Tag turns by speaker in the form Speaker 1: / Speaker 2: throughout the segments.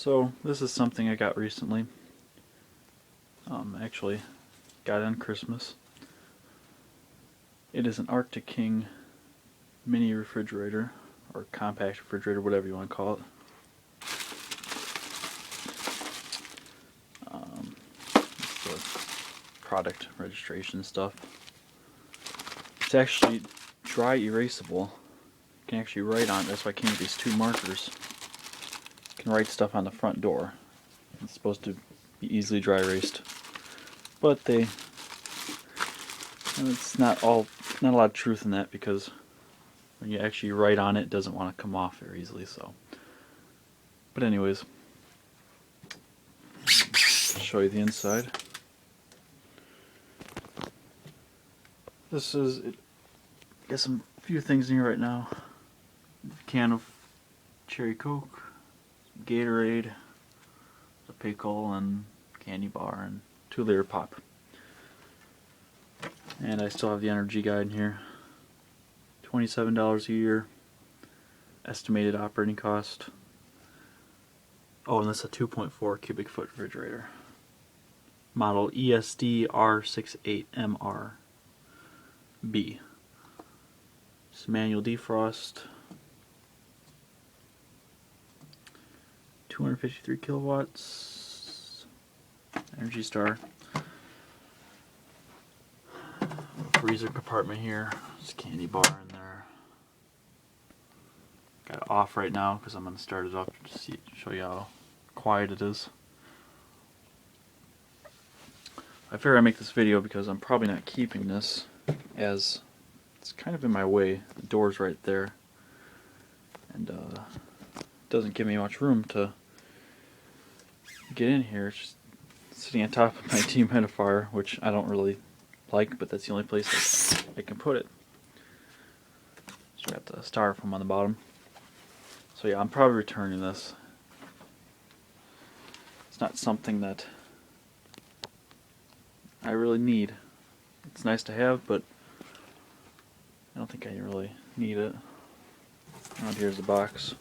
Speaker 1: So this is something I got recently. Actually got it on Christmas. It is an Arctic King mini refrigerator, or compact refrigerator, whatever you want to call it. It's the product registration stuff. It's actually dry erasable. You can actually write on it. That's why I came with these two markers. You can write stuff on the front door. It's supposed to be easily dry erased, but it's not a lot of truth in that, because when you actually write on it, it doesn't want to come off very easily. So, but anyways, I'll show you the inside. This is it. Got some few things in here right now. A can of cherry Coke, Gatorade, a pickle, and candy bar, and 2-liter pop. And I still have the energy guide in here. $27 a year. Estimated operating cost. Oh, and this is a 2.4 cubic foot refrigerator. Model ESD R68MRB. It's manual defrost. 253 kilowatts. Energy Star. Freezer compartment here. There's a candy bar in there. Got it off right now because I'm going to start it up to show you how quiet it is. I figured I'd make this video because I'm probably not keeping this, as it's kind of in my way. The door's right there, and it doesn't give me much room to get in here. It's just sitting on top of my dehumidifier, which I don't really like, but that's the only place I can put it. So I got the styrofoam on the bottom. So yeah, I'm probably returning this. It's not something that I really need. It's nice to have, but I don't think I really need it. And here's the box.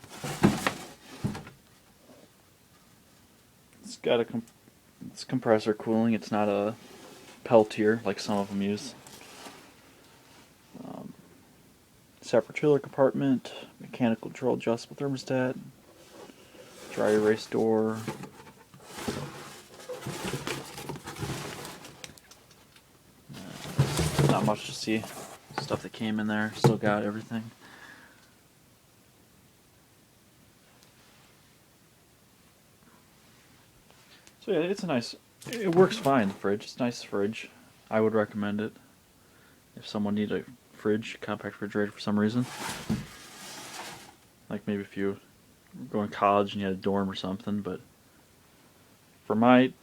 Speaker 1: It's got it's compressor cooling. It's not a Peltier like some of them use. Separate chiller compartment, mechanical control adjustable thermostat, dry erase door. Not much to see. Stuff that came in there, still got everything. So yeah, it's a nice, it works fine, the fridge. It's a nice fridge. I would recommend it if someone needed a fridge, compact refrigerator for some reason. Like maybe if you were going to college and you had a dorm or something, but for my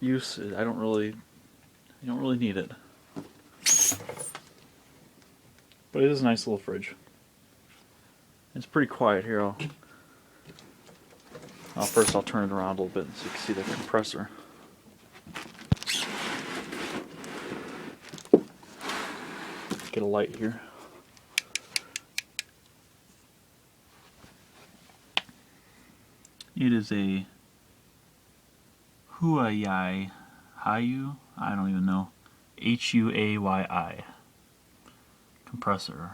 Speaker 1: use, I don't really need it. But it is a nice little fridge. It's pretty quiet here. First I'll turn it around a little bit so you can see the compressor. Get a light here. It is a Huayi, I don't even know, Huayi compressor.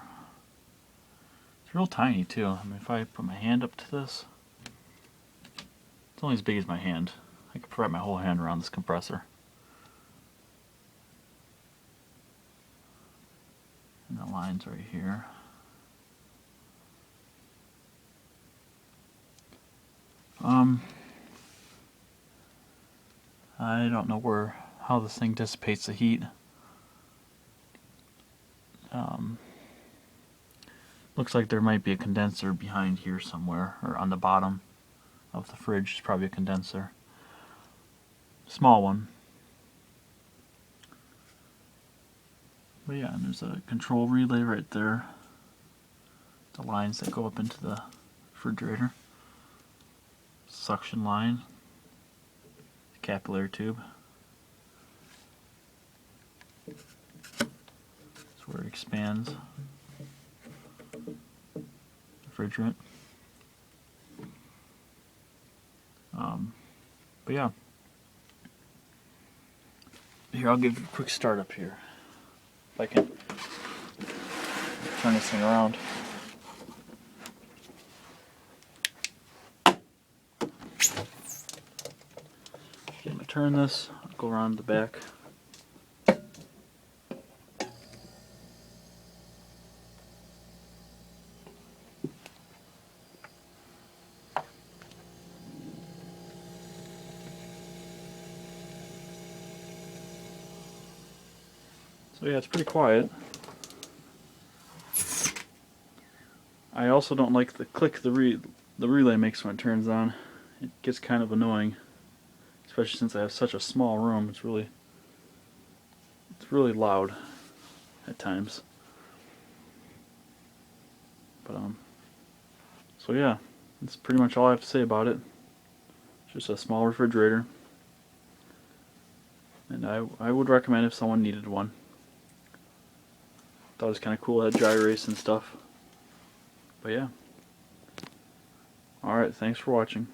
Speaker 1: It's real tiny too. I mean, if I put my hand up to this, it's only as big as my hand. I could wrap my whole hand around this compressor. And the line's right here. I don't know how this thing dissipates the heat. Looks like there might be a condenser behind here somewhere, or on the bottom of the fridge. It's probably a condenser. Small one. But yeah, and there's a control relay right there. The lines that go up into the refrigerator. Suction line. Capillary tube. That's where it expands. Refrigerant. But yeah. Here, I'll give you a quick start up here. If I can turn this thing around. I'm going to turn this, I'll go around the back. So yeah, it's pretty quiet. I also don't like the click the relay makes when it turns on. It gets kind of annoying, especially since I have such a small room. It's really loud at times. But so yeah, that's pretty much all I have to say about it. It's just a small refrigerator, and I would recommend if someone needed one. Thought it was kind of cool, it had dry erase and stuff. But yeah. Alright, thanks for watching.